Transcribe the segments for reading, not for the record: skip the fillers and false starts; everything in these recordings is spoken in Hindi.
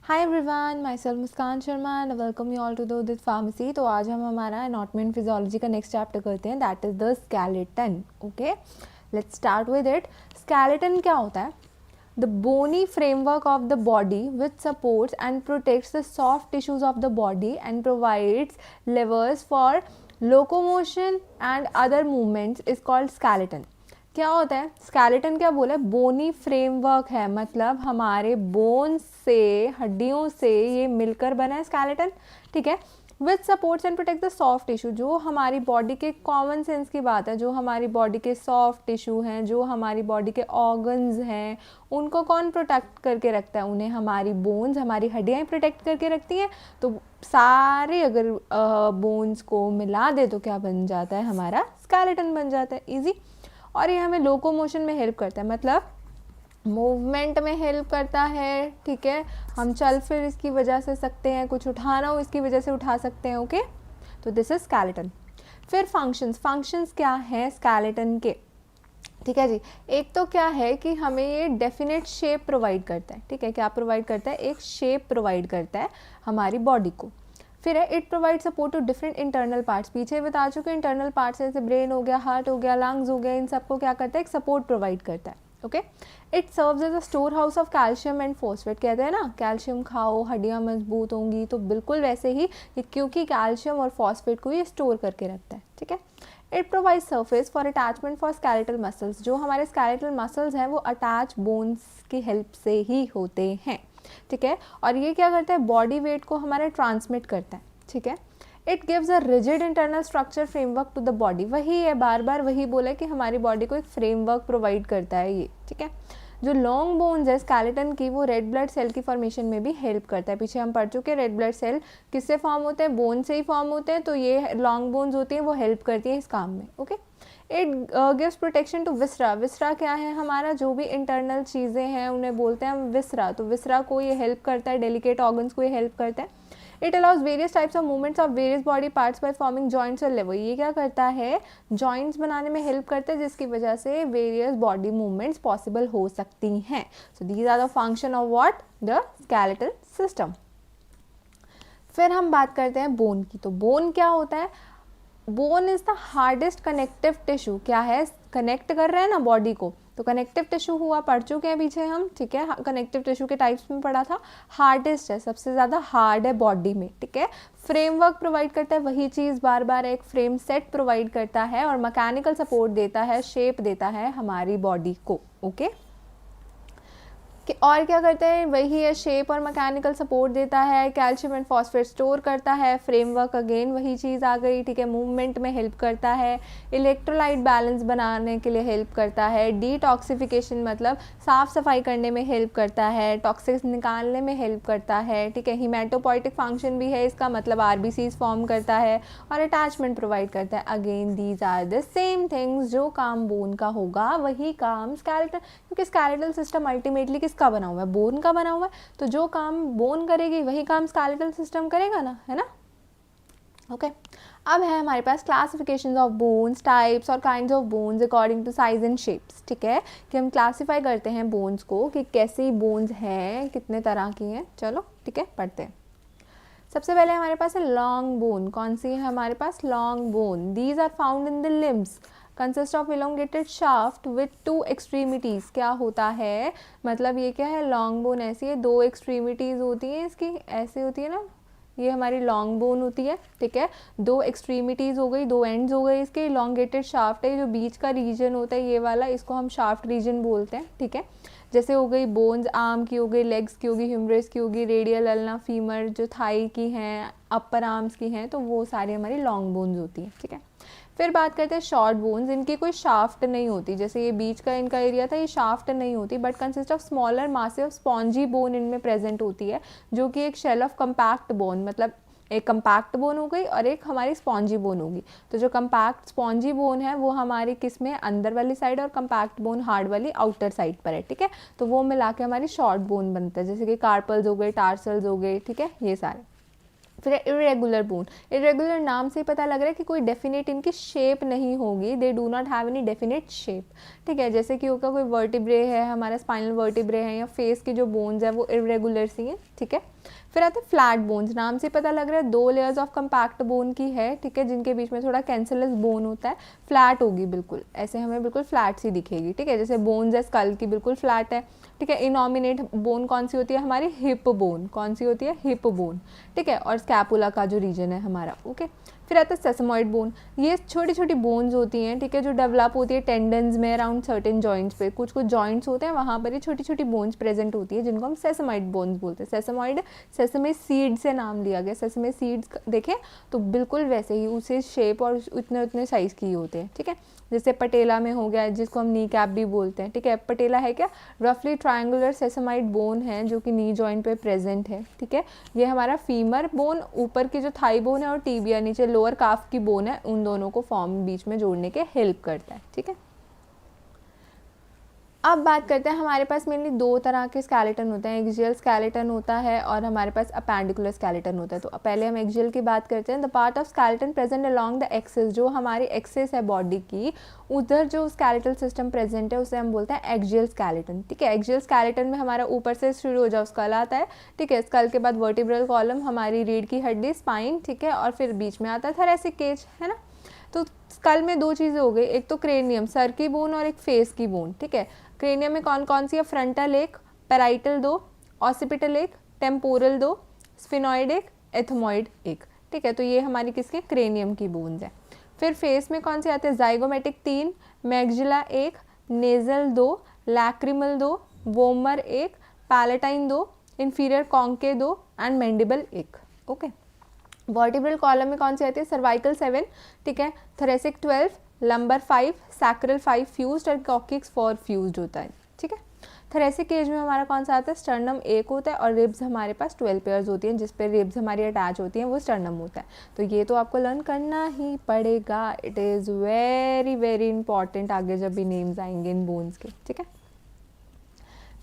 Hi everyone, myself Muskan Sharma and welcome you all to the Udit pharmacy. तो आज हम हमारा एनाटॉमी एंड फिजियोलॉजी का नेक्स्ट चैप्टर करते हैं, that is the skeleton. Okay, let's start with it. Skeleton क्या होता है? The bony framework of the body which supports and protects the soft tissues of the body and provides levers for locomotion and other movements is called skeleton. क्या होता है स्केलेटन? क्या बोला है? बोनी फ्रेमवर्क है, मतलब हमारे बोन्स से, हड्डियों से ये मिलकर बना है स्केलेटन। ठीक है, विच supports and protect the soft tissue. जो हमारी बॉडी के कॉमन सेंस की बात है, जो हमारी बॉडी के सॉफ्ट टिश्यू हैं, जो हमारी बॉडी के ऑर्गन्स हैं, उनको कौन प्रोटेक्ट करके रखता है? उन्हें हमारी बोन्स, हमारी हड्डियाँ प्रोटेक्ट करके रखती हैं। तो सारे अगर बोन्स को मिला दे तो क्या बन जाता है? हमारा स्केलेटन बन जाता है। ईजी। और ये हमें लोकोमोशन में हेल्प करता है, मतलब मूवमेंट में हेल्प करता है। ठीक है, हम चल फिर इसकी वजह से सकते हैं, कुछ उठाना हो इसकी वजह से उठा सकते हैं। ओके, तो दिस इज स्केलेटन। फिर फंक्शंस क्या हैं स्केलेटन के? ठीक है जी, एक तो क्या है कि हमें ये डेफिनेट शेप प्रोवाइड करता है। ठीक है, क्या प्रोवाइड करता है? एक शेप प्रोवाइड करता है हमारी बॉडी को। फिर है it provide support to different internal parts. पीछे बता चुके इंटरनल पार्ट्स जैसे ब्रेन हो गया, हार्ट हो गया, लंग्स हो गया, इन सबको क्या करता है? एक सपोर्ट प्रोवाइड करता है। Okay, it serves as a storehouse of calcium and phosphate. कहते हैं ना, कैल्शियम खाओ हड्डियाँ मजबूत होंगी, तो बिल्कुल वैसे ही क्योंकि कैल्शियम और फॉस्फेट को ये स्टोर करके रखता है। ठीक है, it provide surface for attachment for skeletal muscles. जो हमारे स्केलेटल मसल्स हैं वो अटैच बोन्स की हेल्प से ही होते हैं। ठीक है, और ये क्या करता है? बॉडी वेट को हमारा ट्रांसमिट करता है। ठीक है, it gives a rigid internal structure framework to the body. वही है, बार बार वही बोला कि हमारी बॉडी को एक फ्रेमवर्क प्रोवाइड करता है ये। ठीक है, जो लॉन्ग बोन्स है स्केलेटन की, वो रेड ब्लड सेल की फॉर्मेशन में भी हेल्प करता है। पीछे हम पढ़ चुके हैं रेड ब्लड सेल किससे फॉर्म होते हैं? बोन से ही फॉर्म होते हैं। तो ये लॉन्ग बोन्स होती हैं, वो हेल्प करती है इस काम में। Okay, it gives protection to viscera. Viscera क्या है? हमारा जो भी इंटरनल चीज़ें हैं उन्हें बोलते हैं हम विसरा। तो विसरा को ये हेल्प करता है, डेलिकेट ऑर्गन्स को ये हेल्प करता है। It allows various types of movements of various body parts by forming joints और लेवर। ये क्या करता है? जॉइंट्स बनाने में हेल्प करता है, जिसकी वजह से वेरियस बॉडी मूवमेंट्स पॉसिबल हो सकती हैं। So these are the function of what? The skeletal system. फिर हम बात करते हैं बोन की। तो बोन क्या होता है? Bone is the hardest connective tissue. क्या है? कनेक्ट कर रहे हैं ना बॉडी को, तो कनेक्टिव टिश्यू हुआ, पढ़ चुके हैं पीछे हम। ठीक है, कनेक्टिव टिश्यू के टाइप्स में पढ़ा था। हार्डेस्ट है, सबसे ज़्यादा हार्ड है बॉडी में। ठीक है, फ्रेमवर्क प्रोवाइड करता है, वही चीज़ बार बार एक फ्रेम सेट प्रोवाइड करता है और मैकेनिकल सपोर्ट देता है, शेप देता है हमारी बॉडी को। ओके, और क्या करते हैं? वही है, शेप और मैकेनिकल सपोर्ट देता है, कैल्शियम एंड फॉस्फेट स्टोर करता है, फ्रेमवर्क अगेन वही चीज़ आ गई। ठीक है, मूवमेंट में हेल्प करता है, इलेक्ट्रोलाइट बैलेंस बनाने के लिए हेल्प करता है, डिटॉक्सिफिकेशन मतलब साफ़ सफाई करने में हेल्प करता है, टॉक्सिक्स निकालने में हेल्प करता है। ठीक है, हिमेटोपोइटिक फंक्शन भी है इसका, मतलब आरबीसीज फॉर्म करता है, और अटैचमेंट प्रोवाइड करता है। Again these are the same things. जो काम बोन का होगा वही काम स्केलेटल, क्योंकि स्केलेटल सिस्टम अल्टीमेटली किसका बना हुआ है? बोन का बना हुआ है। तो जो काम बोन करेगी वही काम स्केलेटल सिस्टम करेगा ना, है ना? ओके, अब है हमारे पास क्लासिफिकेशंस ऑफ बोन्स, टाइप्स और kinds of bones according to size and shapes. ठीक है, कि हम क्लासीफाई करते हैं बोन्स को कि कैसी बोन्स हैं, कितने तरह की हैं। चलो ठीक है, पढ़ते हैं। सबसे पहले हमारे पास है लॉन्ग बोन। कौन सी है हमारे पास? Long bone. These are found in the limbs, consist of elongated shaft with 2 extremities. क्या होता है? मतलब ये क्या है? लॉन्ग बोन ऐसी है, 2 एक्सट्रीमिटीज़ होती हैं इसकी, ऐसी होती है ना, ये हमारी लॉन्ग बोन होती है। ठीक है, 2 एक्सट्रीमिटीज़ हो गई, 2 एंड्स हो गए इसके, इलोंगेटेड शाफ्ट है, जो बीच का रीजन होता है ये वाला, इसको हम शाफ्ट रीजन बोलते हैं। ठीक है, जैसे हो गई बोन्स, आर्म की हो गई, लेग्स की होगी, ह्यूमरस की होगी, रेडियल अल्ना फीमर जो थाई की हैं, अपर आर्म्स की हैं, तो वो सारी हमारी लॉन्ग बोन्स होती हैं। ठीक है, फिर बात करते हैं शॉर्ट बोन्स। इनकी कोई शाफ्ट नहीं होती, जैसे ये बीच का इनका एरिया था, ये शाफ्ट नहीं होती, but consist of smaller massive spongy bone इनमें प्रेजेंट होती है, जो कि एक शेल ऑफ कंपैक्ट बोन, मतलब एक कंपैक्ट बोन हो गई और एक हमारी स्पॉन्जी बोन होगी। तो जो कंपैक्ट स्पॉन्जी बोन है वो हमारी किस में? अंदर वाली साइड, और कंपैक्ट बोन हार्ड वाली आउटर साइड पर है। ठीक है, तो वो मिला के हमारी शॉर्ट बोन बनता है, जैसे कि कार्पल्स हो गए, टार्सल्स हो गए। ठीक है, ये सारे। फिर इरेगुलर बोन, इरेगुलर नाम से ही पता लग रहा है कि कोई डेफिनेट इनकी शेप नहीं होगी, they do not have any definite shape, ठीक है। जैसे कि होगा कोई वर्टिब्रे है, हमारा स्पाइनल वर्टिब्रे है, या फेस की जो बोन्स है वो इरेगुलर सी हैं, ठीक है। फिर आते हैं फ्लैट बोन्स, नाम से पता लग रहा है 2 लेयर्स ऑफ कंपैक्ट बोन की है, ठीक है, जिनके बीच में थोड़ा कैंसरलेस बोन होता है, फ्लैट होगी बिल्कुल, ऐसे हमें बिल्कुल फ्लैट सी दिखेगी, ठीक है। जैसे बोन्स है स्कल की बिल्कुल फ्लैट है, ठीक है। इनॉमिनेट बोन कौन सी होती है हमारी, हिप बोन, कौन सी होती है, हिप बोन, ठीक है, और स्कैपुला का जो रीजन है हमारा, ओके। फिर आता है सेसमॉइड बोन, ये छोटी छोटी बोन्स होती हैं, ठीक है, जो डेवलप होती है टेंडन्स में अराउंड सर्टेन जॉइंट्स पे, कुछ कुछ जॉइंट्स होते हैं वहाँ पर ही छोटी छोटी बोन्स प्रेजेंट होती है, जिनको हम सेसमॉइड बोन्स बोलते हैं। सेसमॉइड सेसमे सीड से नाम लिया गया, सेसमे सीड्स देखें तो बिल्कुल वैसे ही उसी शेप और उतने उतने साइज़ की होते हैं, ठीक है। जैसे पटेला में हो गया, जिसको हम नी कैप भी बोलते हैं, ठीक है। पटेला है क्या, रफली ट्रायंगुलर सेसमाइड बोन है जो कि नी जॉइंट पे प्रेजेंट है, ठीक है। ये हमारा फीमर बोन, ऊपर की जो थाई बोन है, और टीबिया नीचे लोअर काफ की बोन है, उन दोनों को फॉर्म बीच में जोड़ने के हेल्प करता है, ठीक है। अब बात करते हैं, हमारे पास मेनली 2 तरह के स्केलेटन होते हैं, एक्सियल स्केलेटन होता है और हमारे पास अपेंडिकुलर स्केलेटन होता है। तो पहले हम एक्सियल की बात करते हैं। The part of skeleton present along the axis, जो हमारी एक्सिस है बॉडी की, उधर जो स्केलेटल सिस्टम प्रेजेंट है उसे हम बोलते हैं एक्सियल स्केलेटन, ठीक है। एक्सियल स्केलेटन में हमारा ऊपर से शुरू हो जाओ स्कल आता है, ठीक है, स्कल के बाद वर्टिब्रल कॉलम, हमारी रीढ़ की हड्डी, स्पाइन, ठीक है, और फिर बीच में आता है थोरैसिक केज, है ना। तो स्कल में 2 चीज़ें हो गई, एक तो क्रेनियम सर की बोन और एक फेस की बोन, ठीक है। क्रेनियम में कौन कौन सी है, frontal 1, parietal 2, occipital 1, temporal 2, sphenoid 1, ethmoid 1, ठीक है। तो ये हमारी किसके, क्रेनियम की बोन्स है। फिर फेस में कौन से आते हैं, zygomatic 3, maxilla 1, nasal 2, lacrimal 2, vomer 1, palatine 2, inferior concha 2 and mandible 1, okay. Vertebral column में कौन सी आती है, सर्वाइकल 7, ठीक है, थोरैसिक 12, लंबर 5, सैक्रल 5 फ्यूज्ड और कॉक्सिक्स 4 फ्यूज्ड होता है, ठीक है। थोरैसिक केज में हमारा कौन सा आता है, स्टर्नम 1 होता है, और रिब्स हमारे पास 12 पेयर्स होती हैं, जिस पे रिब्स हमारी अटैच होती हैं, वो स्टर्नम होता है। तो ये तो आपको लर्न करना ही पड़ेगा, it is very very important आगे जब भी नेम्स आएंगे इन बोन्स के, ठीक है।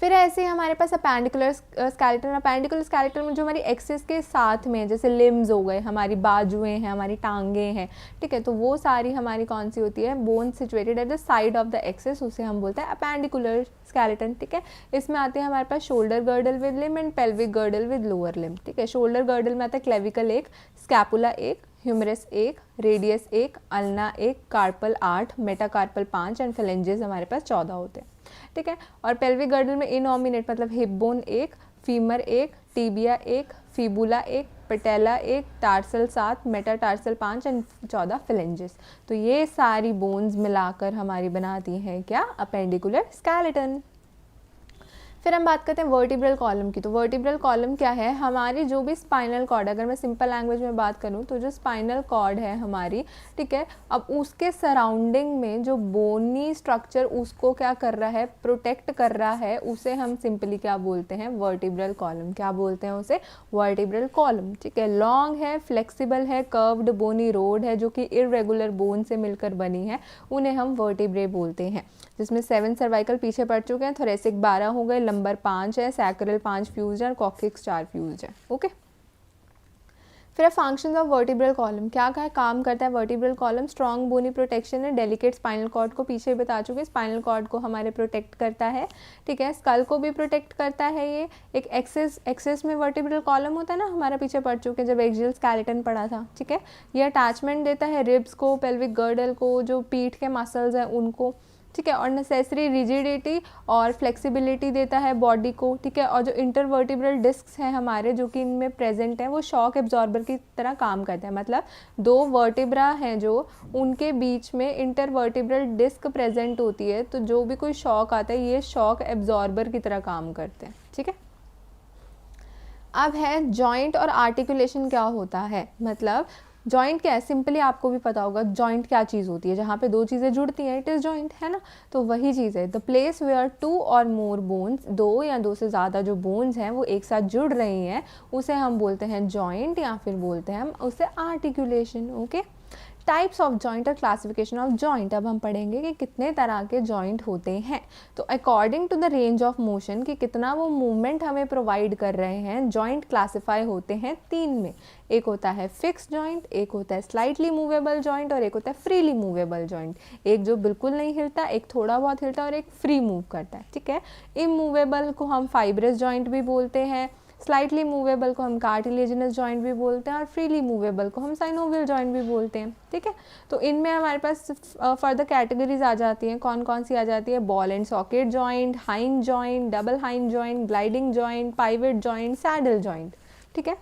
फिर ऐसे हमारे पास अपेंडिकुलर स्केलेटन, अपेंडिकुलर स्केलेटन में जो हमारी एक्सिस के साथ में, जैसे लिम्स हो गए, हमारी बाजुएं हैं, हमारी टांगें हैं, ठीक है, तो वो सारी हमारी कौन सी होती है, bone situated at the side of the axis, उसे हम बोलते हैं अपेंडिकुलर स्केलेटन, ठीक है। इसमें आते हैं हमारे पास shoulder girdle with limb and pelvic girdle with lower limb, ठीक है। शोल्डर गर्डल में आता है clavicle 1, scapula 1, humerus 1, radius 1, ulna 1, carpal 8, metacarpal 5 and phalanges हमारे पास 14 होते हैं, ठीक है। और पेल्विक गर्डल में इनॉमिनेट मतलब hip bone 1, femur 1, tibia 1, फीबुला 1, patella 1, tarsal 7, metatarsal 5 and 14 phalanges. तो ये सारी बोन्स मिलाकर हमारी बनाती हैं क्या, अपेंडिकुलर स्केलेटन। फिर हम बात करते हैं वर्टिब्रल कॉलम की। तो वर्टिब्रल कॉलम क्या है, हमारी जो भी स्पाइनल कॉर्ड, अगर मैं सिंपल लैंग्वेज में बात करूँ तो जो स्पाइनल कॉर्ड है हमारी, ठीक है, अब उसके सराउंडिंग में जो बोनी स्ट्रक्चर उसको क्या कर रहा है, प्रोटेक्ट कर रहा है, उसे हम सिंपली क्या बोलते हैं, वर्टिब्रल कॉलम। क्या बोलते हैं उसे, वर्टिब्रल कॉलम, ठीक है। लॉन्ग है, फ्लेक्सिबल है, कर्व्ड बोनी रोड है जो कि इररेगुलर बोन से मिलकर बनी है, उन्हें हम वर्टिब्रे बोलते हैं, जिसमें 7 सर्वाइकल पीछे पड़ चुके हैं, थोरैसिक 12 हो गए, नंबर 5 है, सैक्रल 5 फ्यूज है और कॉक्सिक्स 4 फ्यूज है, ओके। फिर फंक्शंस ऑफ वर्टिब्रल कॉलम, क्या क्या काम करता है वर्टिब्रल कॉलम, स्ट्रॉन्ग बोनी प्रोटेक्शन है, डेलिकेट स्पाइनल कॉर्ड को पीछे बता चुके, स्पाइनल कॉर्ड को हमारे प्रोटेक्ट करता है, ठीक है, स्कल को भी प्रोटेक्ट करता है। ये एक एक्सेस में वर्टिब्रल कॉलम होता है ना, हमारा पीछे पड़ चुके जब एक्सियल स्केलेटन पड़ा था, ठीक है। ये अटैचमेंट देता है रिब्स को, पेल्विक गर्डल को, जो पीठ के मसल्स हैं उनको, ठीक है, और नेसेसरी रिजिडिटी और फ्लेक्सिबिलिटी देता है बॉडी को, ठीक है। और जो इंटरवर्टिब्रल डिस्क्स हैं हमारे जो कि इनमें प्रेजेंट हैं, वो शॉक एब्जॉर्बर की तरह काम करते हैं, मतलब 2 वर्टिब्रा हैं जो, उनके बीच में इंटरवर्टिब्रल डिस्क प्रेजेंट होती है, तो जो भी कोई शॉक आता है ये शॉक एब्जॉर्बर की तरह काम करते हैं, ठीक है। अब है जॉइंट और आर्टिकुलेशन क्या होता है, मतलब जॉइंट क्या है, सिंपली आपको भी पता होगा जॉइंट क्या चीज़ होती है, जहाँ पे 2 चीज़ें जुड़ती हैं, इट इज़ जॉइंट, है ना। तो वही चीज़ है, द प्लेस वेयर 2 और मोर बोन्स, 2 या 2 से ज़्यादा जो बोन्स हैं वो एक साथ जुड़ रही हैं, उसे हम बोलते हैं जॉइंट, या फिर बोलते हैं हम उसे articulation, okay. Types of joint और क्लासिफिकेशन ऑफ जॉइंट, अब हम पढ़ेंगे कि कितने तरह के जॉइंट होते हैं। तो according to the range of motion, कि कितना वो मूवमेंट हमें प्रोवाइड कर रहे हैं, जॉइंट क्लासिफाई होते हैं 3 में। एक होता है फिक्स जॉइंट, एक होता है स्लाइटली मूवेबल जॉइंट और एक होता है फ्रीली मूवेबल जॉइंट। एक जो बिल्कुल नहीं हिलता, एक थोड़ा बहुत हिलता है और एक फ्री मूव करता है, ठीक है। इमूवेबल को हम फाइब्रस जॉइंट भी बोलते हैं, स्लाइटली मूवेबल को हम कार्टिलेजिनस जॉइंट भी बोलते हैं और फ्रीली मूवेबल को हम साइनोवियल जॉइंट भी बोलते हैं, ठीक है। तो इनमें हमारे पास फर्दर कैटेगरीज आ जाती हैं। कौन कौन सी आ जाती है? Ball and socket joint, hind joint, double hind joint, gliding joint, pivot joint, saddle joint, ठीक है।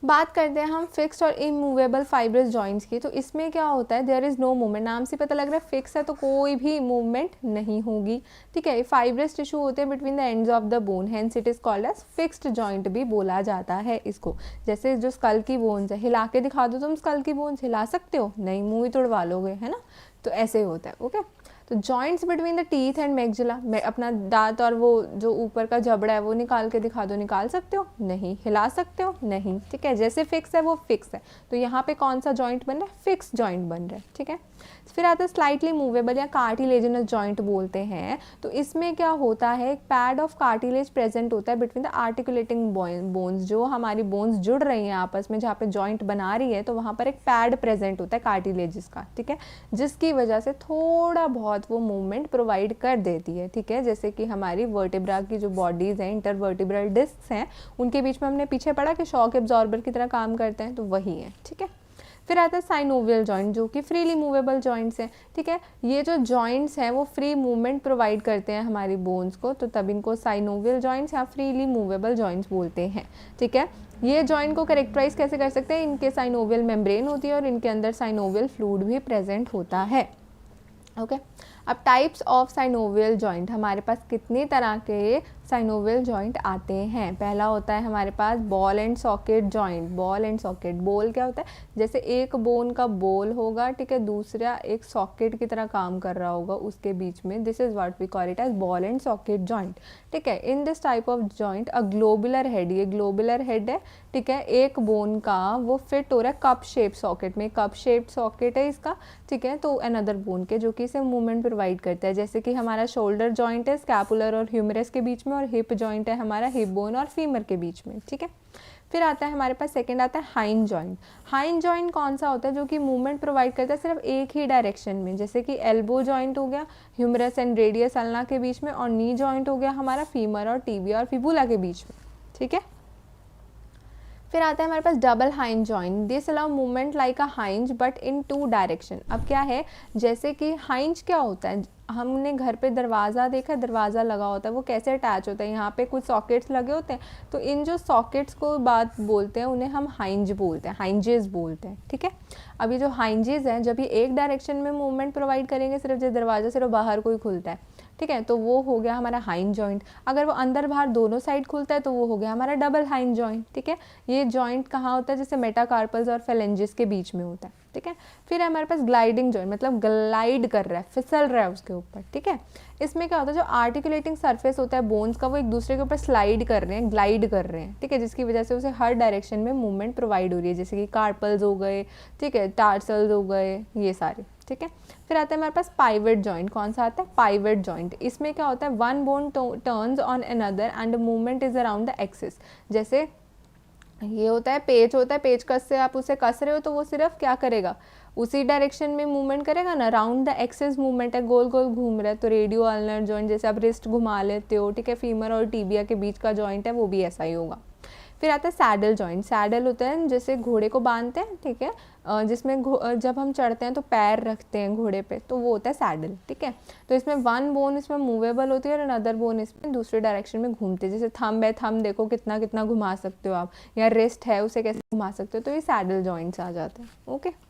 बात करते हैं हम फिक्स्ड और इमूवेबल फाइब्रस जॉइंट्स की। तो इसमें क्या होता है? देयर इज़ नो मूवमेंट, नाम से पता लग रहा है फिक्स है तो कोई भी मूवमेंट नहीं होगी, ठीक है। फाइब्रस टिश्यू होते हैं between the ends of the bone, hence it is called as fixed joint भी बोला जाता है इसको। जैसे जो स्कल की बोन्स है, हिला के दिखा दो तुम स्कल की बोन्स, हिला सकते हो? नहीं, मुँह ही तोड़वा लोगे, है ना। तो ऐसे होता है, ओके। तो joints between the teeth and maxilla, अपना दांत और वो जो ऊपर का जबड़ा है वो निकाल के दिखा दो, निकाल सकते हो? नहीं। हिला सकते हो? नहीं, ठीक है। जैसे फिक्स है वो फिक्स है, तो यहाँ पे कौन सा जॉइंट बन रहा है? फिक्स जॉइंट बन रहा है, ठीक है। फिर आता है स्लाइटली मूवेबल या कार्टिलेजिनस जॉइंट बोलते हैं। तो इसमें क्या होता है? एक पैड ऑफ कार्टिलेज प्रेजेंट होता है बिटवीन द आर्टिकुलेटिंग बोन्स, जो हमारी बोन्स जुड़ रही हैं आपस में, जहाँ पे जॉइंट बना रही है, तो वहाँ पर एक पैड प्रेजेंट होता है कार्टिलेजिस का, ठीक है, जिसकी वजह से थोड़ा बहुत वो मूवमेंट प्रोवाइड कर देती है, ठीक है। जैसे कि हमारी वर्टिब्रा की जो बॉडीज हैं, इंटरवर्टिब्रल डिस्क हैं, उनके बीच में हमने पीछे पढ़ा कि शॉक एब्जॉर्बर की तरह काम करते हैं, तो वही है, ठीक है। फिर आता है साइनोवियल जॉइंट, जो कि फ्रीली मूवेबल जॉइंट्स हैं, ठीक है। ये जो जॉइंट्स हैं वो फ्री मूवमेंट प्रोवाइड करते हैं हमारी बोन्स को, तो तब इनको साइनोवियल जॉइंट्स या फ्रीली मूवेबल जॉइंट्स बोलते हैं, ठीक है। ये जॉइंट को कैरेक्टराइज कैसे कर सकते हैं? इनके साइनोवियल मेम्ब्रेन होती है और इनके अंदर साइनोवियल फ्लूइड भी प्रेजेंट होता है, ओके। अब टाइप्स ऑफ साइनोवियल जॉइंट, हमारे पास कितनी तरह के साइनोवियल जॉइंट आते हैं? पहला होता है हमारे पास ball and socket joint. Ball and socket, ball क्या होता है? जैसे एक बोन का बोल होगा, ठीक है, दूसरा एक सॉकेट की तरह काम कर रहा होगा उसके बीच में, this is what we call it as ball and socket joint, ठीक है। In this type of joint a globular head, ये ग्लोबुलर हेड है, ठीक है, एक बोन का वो फिट हो रहा है कप शेप सॉकेट में, कप शेप सॉकेट है इसका, ठीक है। तो अनदर बोन के जो कि इसे मूवमेंट प्रोवाइड करता है, जैसे कि हमारा शोल्डर जॉइंट है स्कैपुलर और ह्यूमरस के बीच में, और हिप जॉइंट है हमारा हिप बोन और फीमर के बीच में, ठीक है। फिर आता है हमारे पास सेकंड आता है हाइंड जॉइंट। हाइंड जॉइंट कौन सा होता है? जो कि मूवमेंट प्रोवाइड करता है सिर्फ एक ही डायरेक्शन में, जैसे कि एल्बो जॉइंट हो गया ह्यूमरस एंड रेडियस अल्ना के बीच में, और नी जॉइंट हो गया हमारा फीमर और टीबिया और फिबुला के बीच में, ठीक है। फिर आता है हमारे पास double hinge joint. This allow movement like a hinge but in 2 direction. अब क्या है, जैसे कि हाइंज क्या होता है? हमने घर पे दरवाज़ा देखा, दरवाज़ा लगा होता है, वो कैसे अटैच होता है? यहाँ पे कुछ सॉकेट्स लगे होते हैं, तो इन जो सॉकेट्स को बात बोलते हैं उन्हें हम हाइंज बोलते हैं, हाइंजेस बोलते हैं, ठीक है। अब ये जो हाइंजेस हैं, जब ये एक डायरेक्शन में मूवमेंट प्रोवाइड करेंगे, सिर्फ जो दरवाज़ा सिर्फ बाहर को ही खुलता है, ठीक है, तो वो हो गया हमारा हाइंड जॉइंट। अगर वो अंदर बाहर दोनों साइड खुलता है तो वो हो गया हमारा डबल हाइंड जॉइंट, ठीक है। ये जॉइंट कहाँ होता है? जैसे मेटाकार्पल्स और फेलेंजिस के बीच में होता है, ठीक है। फिर हमारे पास ग्लाइडिंग जॉइंट, मतलब ग्लाइड कर रहा है, फिसल रहा है उसके ऊपर, ठीक है। इसमें क्या होता है? जो आर्टिकुलेटिंग सरफेस होता है बोन्स का, वो एक दूसरे के ऊपर स्लाइड कर रहे हैं, ग्लाइड कर रहे हैं, ठीक है, जिसकी वजह से उसे हर डायरेक्शन में मूवमेंट प्रोवाइड हो रही है, जैसे कि कार्पल्स हो गए, ठीक है, टार्सल्स हो गए, ये सारे, ठीक है। फिर आता है हमारे पास पाइवट जॉइंट। कौन सा आता है? Pivot joint. इसमें क्या होता है? One bone turns on another and movement is around the axis. जैसे ये होता है पेच, होता है पेच कस से आप उसे कस रहे हो तो वो सिर्फ क्या करेगा? उसी डायरेक्शन में मूवमेंट करेगा ना, राउंड द एक्सिस मूवमेंट है, गोल गोल घूम रहा है, तो रेडियो अल्नर जॉइंट, जैसे आप रिस्ट घुमा लेते हो, ठीक है, फीमर और टीबिया के बीच का जॉइंट है, वो भी ऐसा ही होगा। फिर आता है सैडल जॉइंट। सैडल होता है जैसे घोड़े को बांधते हैं, ठीक है, जिसमें जब हम चढ़ते हैं तो पैर रखते हैं घोड़े पे, तो वो होता है सैडल, ठीक है। तो इसमें वन बोन इसमें मूवेबल होती है और अनदर बोन इसमें दूसरे डायरेक्शन में घूमते हैं, जैसे थंब है, थंब देखो कितना कितना घुमा सकते हो आप, या रिस्ट है उसे कैसे घुमा सकते हो, तो ये सैडल जॉइंट्स आ जाते हैं, ओके।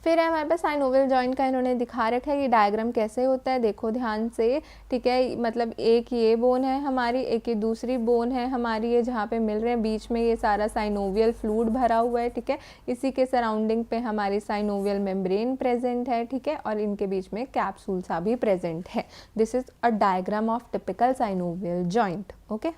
फिर है हमारे पास साइनोवियल जॉइंट का इन्होंने दिखा रखा है कि डायग्राम कैसे होता है, देखो ध्यान से, ठीक है। मतलब एक ये बोन है हमारी, एक ये दूसरी बोन है हमारी, ये जहाँ पे मिल रहे हैं बीच में ये सारा साइनोवियल फ्लूइड भरा हुआ है, ठीक है। इसी के सराउंडिंग पे हमारी साइनोवियल मेम्ब्रेन प्रेजेंट है, ठीक है, और इनके बीच में कैप्सूल सा भी प्रेजेंट है। This is a diagram of typical synovial joint, okay.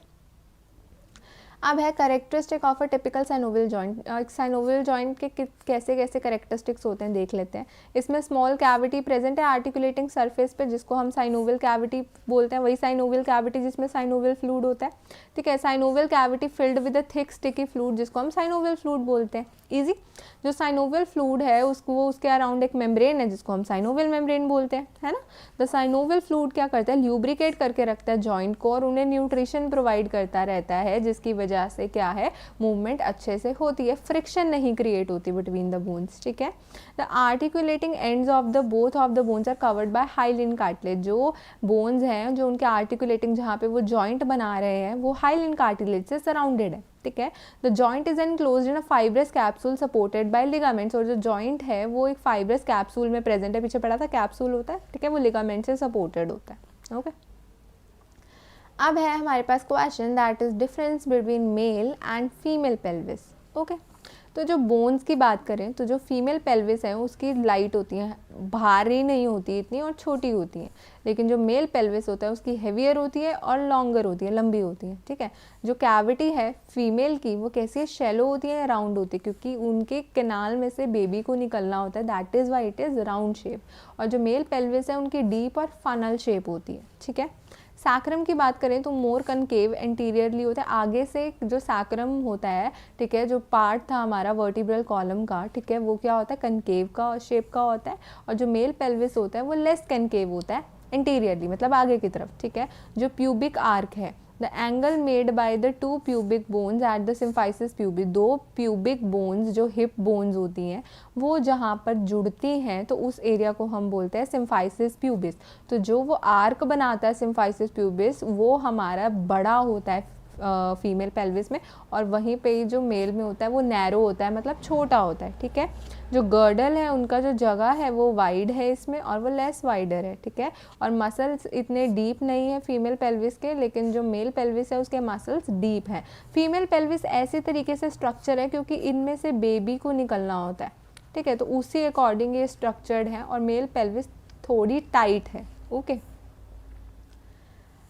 अब है characteristic of a typical synovial joint. एक साइनोवियल जॉइंट के कैसे कैसे करेक्टरिस्टिक्स होते हैं देख लेते हैं। इसमें स्मॉल कैविटी प्रेजेंट है आर्टिकुलेटिंग सरफेस पे, जिसको हम साइनोवियल कैविटी बोलते हैं, वही साइनोवियल कैविटी जिसमें साइनोवियल फ्लूइड होता है। ठीक है, synovial cavity filled with a thick sticky fluid, जिसको हम साइनोवियल फ्लूइड बोलते हैं। इजी। जो साइनोवियल फ्लूइड है उसके अराउंड एक मेम्ब्रेन है जिसको हम साइनोवियल मेम्ब्रेन बोलते हैं, है ना। द साइनोवियल फ्लूइड क्या करता है, ल्यूब्रिकेट करके रखता है जॉइंट को और उन्हें न्यूट्रिशन प्रोवाइड करता रहता है, जिसकी वजह से क्या है, मूवमेंट अच्छे से होती है, फ्रिक्शन नहीं क्रिएट होती बिटवीन द बोन्स। ठीक है, the articulating ends of the both of the bones are covered by hyaline cartilage. जो बोन्स हैं, जो उनके आर्टिकुलेटिंग जहाँ पे वो जॉइंट बना रहे हैं, वो हाइलिन कार्टिलेज से सराउंडेड है। ठीक है, the joint is enclosed in a fibrous capsule supported by ligaments. और जो जॉइंट है वो एक फाइब्रस कैप्सूल में प्रेजेंट है, पीछे पड़ा था कैप्सूल होता है। ठीक है, वो लिगामेंट से सपोर्टेड होता है। ओके, अब है हमारे पास question that is difference between male and female pelvis. Okay, तो जो बोन्स की बात करें तो जो फीमेल पेल्विस है उसकी लाइट होती है, भारी नहीं होती इतनी और छोटी होती है, लेकिन जो मेल पेल्विस होता है उसकी हेवियर होती है और लॉन्गर होती है, लंबी होती है। ठीक है, जो कैविटी है फीमेल की वो कैसी है, शैलो होती है, राउंड होती है, क्योंकि उनके कैनाल में से बेबी को निकलना होता है, that is why it is round shape. और जो मेल पेल्विस है उनकी डीप और फनल शेप होती है। ठीक है, सैक्रम की बात करें तो मोर कनकेव एंटीरियरली होता है, आगे से जो सैक्रम होता है, ठीक है, जो पार्ट था हमारा वर्टिब्रल कॉलम का, ठीक है, वो क्या होता है, कनकेव का शेप का होता है। और जो मेल पेल्विस होता है वो लेस कनकेव होता है एंटीरियरली, मतलब आगे की तरफ। ठीक है, जो प्यूबिक आर्क है, the angle made by the two pubic bones at the symphysis pubic. दो प्यूबिक बोन्स जो हिप बोन्स होती हैं वो जहाँ पर जुड़ती हैं तो उस एरिया को हम बोलते हैं सिम्फाइसिस प्यूबिस। तो जो वो आर्क बनाता है सिम्फाइसिस प्यूबिस वो हमारा बड़ा होता है फीमेल पेल्विस में, और वहीं पे ही जो मेल में होता है वो नैरो होता है, मतलब छोटा होता है। ठीक है, जो गर्डल है उनका जो जगह है वो वाइड है इसमें और वो लेस वाइडर है। ठीक है, और मसल्स इतने डीप नहीं है फीमेल पेल्विस के, लेकिन जो मेल पेल्विस है उसके मसल्स डीप हैं। फीमेल पेल्विस ऐसी तरीके से स्ट्रक्चर है क्योंकि इनमें से बेबी को निकलना होता है। ठीक है, तो उसी अकॉर्डिंग ये स्ट्रक्चर्ड है, और मेल पेल्विस थोड़ी टाइट है। ओके,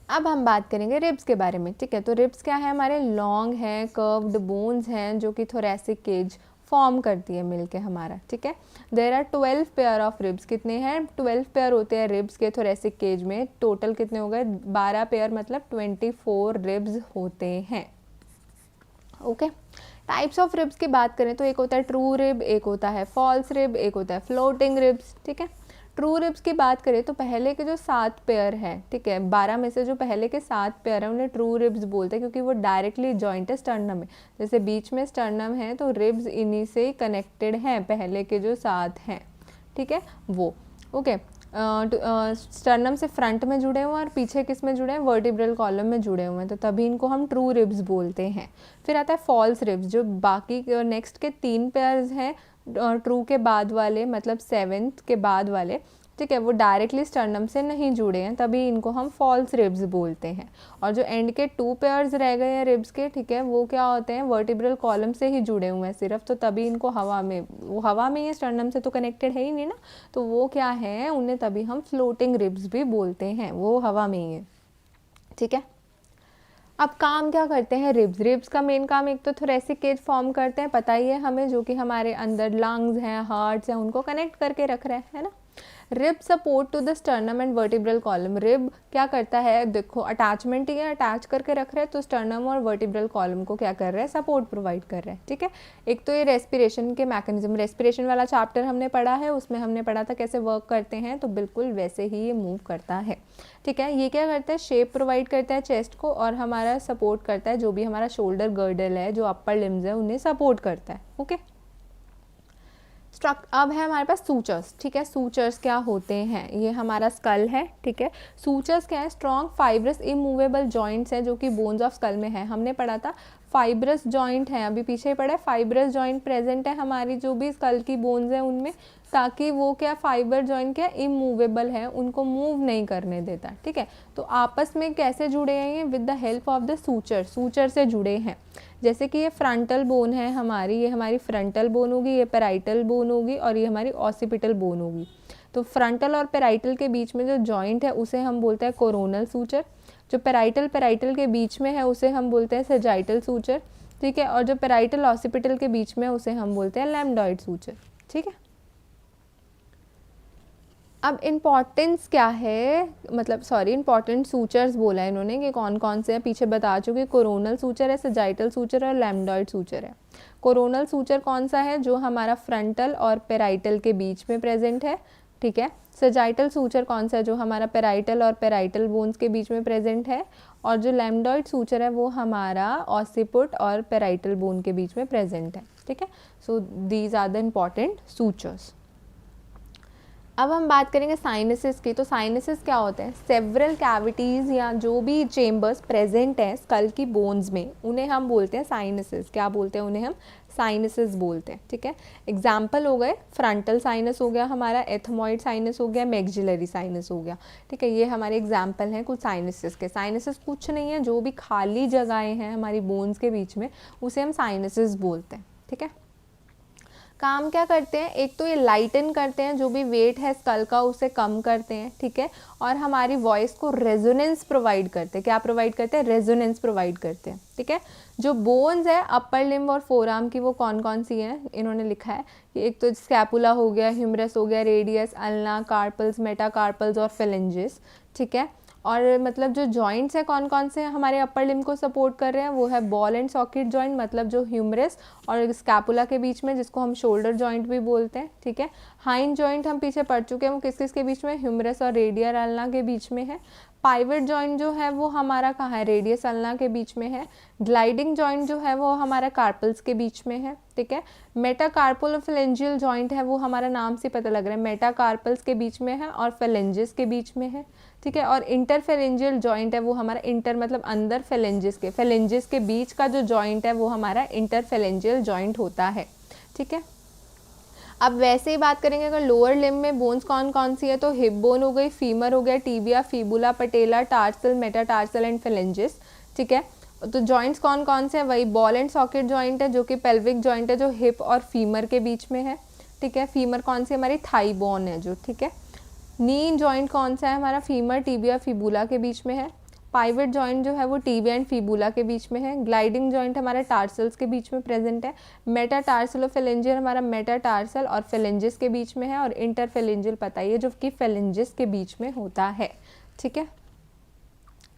अब हम बात करेंगे रिब्स के बारे में। ठीक है, तो रिब्स क्या है, हमारे लॉन्ग हैं, कर्व्ड बोन्स हैं जो कि थोरेसिक केज फॉर्म करती है मिलके हमारा। ठीक है, there are 12 pair of ribs. कितने हैं, 12 पेयर होते हैं रिब्स के थोरेसिक केज में। टोटल कितने हो गए, 12 पेयर, मतलब 24 रिब्स होते हैं। ओके, टाइप्स ऑफ रिब्स की बात करें तो एक होता है ट्रू रिब, एक होता है फॉल्स रिब, एक होता है फ्लोटिंग रिब्स। ठीक है, ट्रू रिब्स की बात करें तो पहले के जो 7 पेयर हैं, ठीक है, 12 में से जो पहले के 7 पेयर हैं उन्हें ट्रू रिब्स बोलते हैं, क्योंकि वो डायरेक्टली जॉइंट है स्टर्नम में। जैसे बीच में स्टर्नम है तो रिब्स इन्हीं से कनेक्टेड हैं, पहले के जो 7 हैं। ठीक है, वो ओके, स्टर्नम से फ्रंट में जुड़े हुए हैं और पीछे किस में जुड़े हैं, वर्टिब्रल कॉलम में जुड़े हुए हैं, तो तभी इनको हम ट्रू रिब्स बोलते हैं। फिर आता है फॉल्स रिब्स, जो बाकी नेक्स्ट के 3 पेयर्स हैं ट्रू के बाद वाले, मतलब 7th के बाद वाले। ठीक है, वो डायरेक्टली स्टर्नम से नहीं जुड़े हैं, तभी इनको हम फॉल्स रिब्स बोलते हैं। और जो एंड के 2 पेयर्स रह गए हैं रिब्स के, ठीक है, वो क्या होते हैं, वर्टिब्रल कॉलम से ही जुड़े हुए हैं सिर्फ, तो तभी इनको हवा में, वो हवा में ही स्टर्नम से तो कनेक्टेड है ही नहीं ना, तो वो क्या है, उन्हें तभी हम फ्लोटिंग रिब्स भी बोलते हैं, वो हवा में ही है। ठीक है, अब काम क्या करते हैं रिब्स। रिब्स का मेन काम एक तो थोरेसिक केज फॉर्म करते हैं, पता ही है हमें, जो कि हमारे अंदर लंग्स हैं, हार्ट्स हैं, उनको कनेक्ट करके रख रहे हैं, है ना। Rib support to the sternum and vertebral column. Rib क्या करता है, देखो अटैचमेंट ही है, अटैच करके रख रहे हैं, तो स्टर्नम और वर्टिब्रल कॉलम को क्या कर रहे हैं, सपोर्ट प्रोवाइड कर रहे हैं। ठीक है, एक तो ये रेस्पिरेशन के मैकेनिज्म, रेस्पिरेशन वाला चैप्टर हमने पढ़ा है, उसमें हमने पढ़ा था कैसे वर्क करते हैं, तो बिल्कुल वैसे ही ये मूव करता है। ठीक है, ये क्या करता है, शेप प्रोवाइड करता है चेस्ट को, और हमारा सपोर्ट करता है जो भी हमारा शोल्डर गर्डल है, जो अपर लिम्स है, उन्हें सपोर्ट करता है। ओके, अब है हमारे पास सूचर्स। ठीक है, सूचर्स क्या होते हैं, ये हमारा स्कल है। ठीक है, सूचर्स क्या है, स्ट्रॉन्ग फाइब्रस इमूवेबल जॉइंट्स हैं जो कि बोन्स ऑफ स्कल में है। हमने पढ़ा था फाइब्रस जॉइंट है, अभी पीछे पढ़ा है, फाइब्रस जॉइंट प्रेजेंट है हमारी जो भी स्कल की बोन्स हैं उनमें, ताकि वो क्या, फाइबर जॉइंट क्या इमूवेबल है, उनको मूव नहीं करने देता। ठीक है, तो आपस में कैसे जुड़े हैं ये, with the help of the suture, suture से जुड़े हैं। जैसे कि ये फ्रंटल बोन है हमारी, ये हमारी फ्रंटल बोन होगी, ये पेराइटल बोन होगी, और ये हमारी ऑसिपिटल बोन होगी। तो फ्रंटल और पेराइटल के बीच में जो जॉइंट है उसे हम बोलते हैं कोरोनल सूचर। जो पेराइटल के बीच में है उसे हम बोलते हैं सजाइटल सूचर, ठीक है, और जो पेराइटल ऑसिपिटल के बीच में उसे हम बोलते हैं लैम्डॉइड सूचर, ठीक है। अब इम्पॉर्टेंस क्या है, मतलब सॉरी इम्पॉर्टेंट सूचर्स बोला है इन्होंने कि कौन कौन से हैं, पीछे बता चुके, कोरोनल सूचर है, सजाइटल सूचर और लैम्डॉइड सूचर है। कोरोनल सूचर कौन सा है, जो हमारा फ्रंटल और पेराइटल के बीच में प्रेजेंट है, ठीक है। सजाइटल सूचर कौन सा है, जो हमारा पेराइटल और पेराइटल बोन्स के बीच में प्रेजेंट है, और जो लैम्डॉइड सूचर है वो हमारा ऑसिपुट और पेराइटल बोन के बीच में प्रेजेंट है, ठीक है। So these are the important sutures. अब हम बात करेंगे साइनसेस की। तो साइनसेस क्या होते हैं, सेवरल कैविटीज़ या जो भी चेम्बर्स प्रेजेंट हैं स्कल की बोन्स में, उन्हें हम बोलते हैं साइनसेस। क्या बोलते हैं उन्हें, हम साइनसेस बोलते हैं, ठीक है। एग्जाम्पल हो गए, फ्रंटल साइनस हो गया हमारा, एथमॉइड साइनस हो गया, मैक्सिलरी साइनस हो गया, ठीक है। ये हमारे एग्जाम्पल हैं कुछ साइनसेस के। साइनसेस कुछ नहीं है, जो भी खाली जगहें हैं हमारी बोन्स के बीच में उसे हम साइनसेस बोलते हैं, ठीक है। काम क्या करते हैं, एक तो ये लाइटन करते हैं, जो भी वेट है स्कल का उसे कम करते हैं, ठीक है, और हमारी वॉइस को रेजोनेंस प्रोवाइड करते हैं। क्या प्रोवाइड करते हैं, रेजोनेंस प्रोवाइड करते हैं, ठीक है। जो बोन्स है अपर लिम्ब और फोरआर्म की, वो कौन कौन सी हैं, इन्होंने लिखा है कि एक तो स्कैपुला हो गया, ह्यूमरस हो गया, रेडियस, अल्ना, कार्पल्स, मेटाकार्पल्स और फेलेंजेस, ठीक है। और मतलब जो जॉइंट्स हैं कौन कौन से हैं हमारे अपर लिम्ब को सपोर्ट कर रहे हैं, वो है बॉल एंड सॉकेट जॉइंट, मतलब जो ह्यूमरस और स्कैपुला के बीच में, जिसको हम शोल्डर जॉइंट भी बोलते हैं, ठीक है। हाइंड जॉइंट हम पीछे पढ़ चुके हैं, वो किस किस के बीच में, ह्यूमरस और रेडियर अल्ना के बीच में है। पाइवट जॉइंट जो है वो हमारा कहाँ है, रेडियस अल्ना के बीच में है। ग्लाइडिंग जॉइंट जो है वो हमारा कार्पल्स के बीच में है, ठीक है। मेटाकार्पोलोफेलेंजियल जॉइंट है, वो हमारा नाम से पता लग रहा है, मेटाकार्पल्स के बीच में है और फेलेंजिस के बीच में है, ठीक है। और इंटरफेलेंजियल जॉइंट है, वो हमारा इंटर मतलब अंदर, फेलेंजिस के बीच का जो जॉइंट है वो हमारा इंटरफेलेंजियल जॉइंट होता है, ठीक है। अब वैसे ही बात करेंगे अगर लोअर लिम्ब में बोन्स कौन कौन सी है, तो हिप बोन हो गई, फीमर हो गया, tibia, फीबुला, patella, tarsal, metatarsal and phalanges, ठीक है। तो जॉइंट्स कौन कौन से हैं, वही बॉल एंड सॉकेट जॉइंट है, जो कि पेल्विक जॉइंट है, जो हिप और फीमर के बीच में है, ठीक है। फीमर कौन सी, हमारी थाई बोन है जो, ठीक है। नी जॉइंट कौन सा है हमारा, फीमर, टीबिया, फीबुला के बीच में है। पाइवट जॉइंट जो है वो टीबिया एंड फीबुला के बीच में है। ग्लाइडिंग जॉइंट हमारा टार्सल्स के बीच में प्रेजेंट है। मेटाटार्सल और फेलेंजियल हमारा मेटाटार्सल और फेलेंजिस के बीच में है। और इंटरफेलेंजियल पता ही है, जो कि फेलेंजिस के बीच में होता है, ठीक है।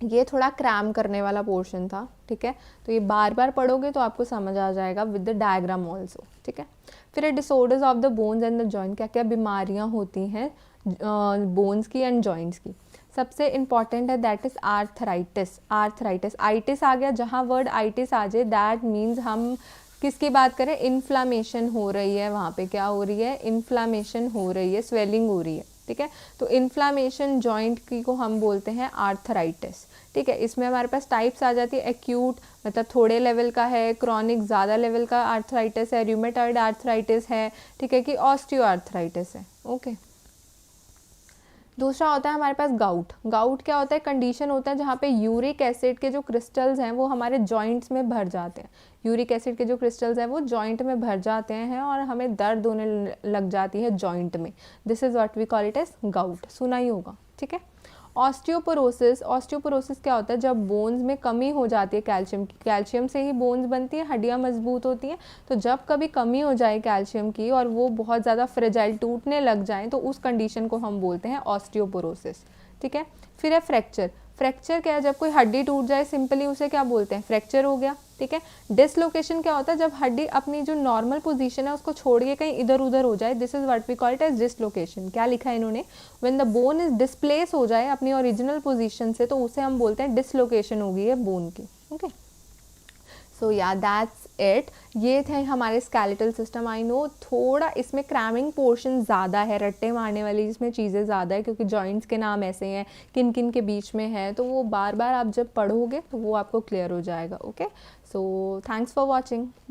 ये थोड़ा क्रैम करने वाला पोर्शन था, ठीक है, तो ये बार बार पढ़ोगे तो आपको समझ आ जाएगा विद द डायग्राम ऑल्सो, ठीक है। फिर disorders of the bones and the joint, क्या क्या बीमारियां होती हैं बोन्स की एंड जॉइंट्स की। सबसे इंपॉर्टेंट है that is arthritis. Arthritis, itis आ गया, जहाँ वर्ड आइटिस आ जाए दैट मीन्स हम किसकी बात करें, इन्फ्लामेशन हो रही है, वहाँ पे क्या हो रही है, इन्फ्लामेशन हो रही है, स्वेलिंग हो रही है, ठीक है। तो इन्फ्लामेशन जॉइंट की को हम बोलते हैं आर्थराइटिस, ठीक है। इसमें हमारे पास टाइप्स आ जाती है, एक्यूट मतलब थोड़े लेवल का है, क्रॉनिक ज़्यादा लेवल का आर्थराइटिस है, रूमेटॉइड आर्थराइटिस है, ठीक है, कि ऑस्टियो आर्थराइटिस है, ओके। दूसरा होता है हमारे पास गाउट। गाउट क्या होता है, कंडीशन होता है जहाँ पे यूरिक एसिड के जो क्रिस्टल्स हैं वो हमारे जॉइंट्स में भर जाते हैं। यूरिक एसिड के जो क्रिस्टल्स हैं वो जॉइंट में भर जाते हैं और हमें दर्द होने लग जाती है जॉइंट में। This is what we call it as gout, सुना ही होगा, ठीक है। ऑस्टियोपोरोसिस, ऑस्टियोपोरोसिस क्या होता है, जब बोन्स में कमी हो जाती है कैल्शियम की। कैल्शियम से ही बोन्स बनती है, हड्डियाँ मजबूत होती हैं, तो जब कभी कमी हो जाए कैल्शियम की और वो बहुत ज़्यादा फ्रेजाइल टूटने लग जाए तो उस कंडीशन को हम बोलते हैं ऑस्टियोपोरोसिस, ठीक है। फिर है फ्रैक्चर। फ्रैक्चर क्या है, जब कोई हड्डी टूट जाए सिंपली उसे क्या बोलते हैं, फ्रैक्चर हो गया, ठीक है। डिसलोकेशन क्या होता है, जब हड्डी अपनी जो नॉर्मल पोजीशन है उसको छोड़ के कहीं इधर उधर हो जाए, this is what we call it as dislocation. क्या लिखा है इन्होंने, when the bone is displace हो जाए अपनी ओरिजिनल पोजीशन से, तो उसे हम बोलते हैं डिसलोकेशन हो गई है बोन की, ओके। सो या दैट्स इट, ये थे हमारे स्केलेटल सिस्टम। आई नो थोड़ा इसमें क्रैमिंग पोर्शन ज़्यादा है, रट्टे मारने वाली इसमें चीज़ें ज़्यादा है, क्योंकि जॉइंट्स के नाम ऐसे हैं, किन किन के बीच में है, तो वो बार बार आप जब पढ़ोगे तो वो आपको क्लियर हो जाएगा, okay. So thanks for watching, bye.